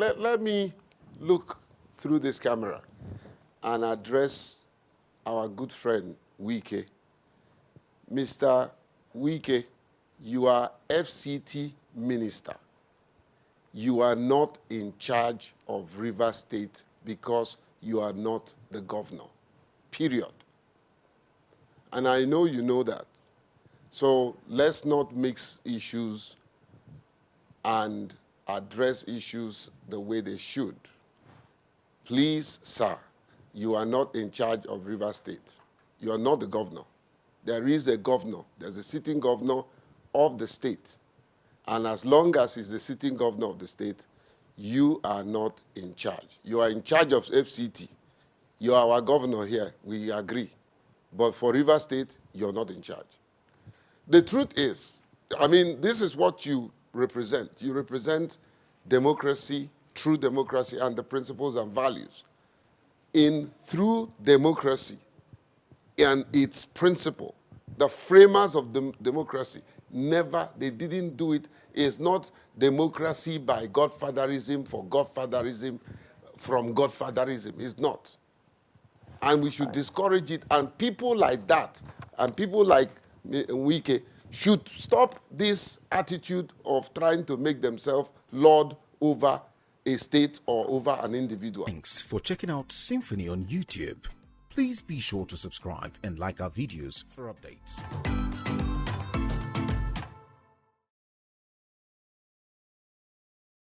Let me look through this camera and address our good friend, Wike. Mr. Wike, you are FCT minister. You are not in charge of Rivers State because you are not the governor, period. And I know you know that. So let's not mix issues and address issues the way they should. Please, sir, you are not in charge of Rivers State. You are not the governor. There is a governor. There's a sitting governor of the state. And as long as he's the sitting governor of the state, you are not in charge. You are in charge of FCT. You are our governor here. We agree. But for Rivers State, you're not in charge. The truth is, I mean, this is what you represent. You represent democracy, true democracy, and the principles and values. Through democracy and its principle, the framers of the democracy they didn't do it. It's not democracy by godfatherism for godfatherism from godfatherism. It's not. And we should discourage it. And people like that, and people like Wike, should stop this attitude of trying to make themselves lord over a state or over an individual. Thanks for checking out SYMFONI on YouTube. Please be sure to subscribe and like our videos for updates.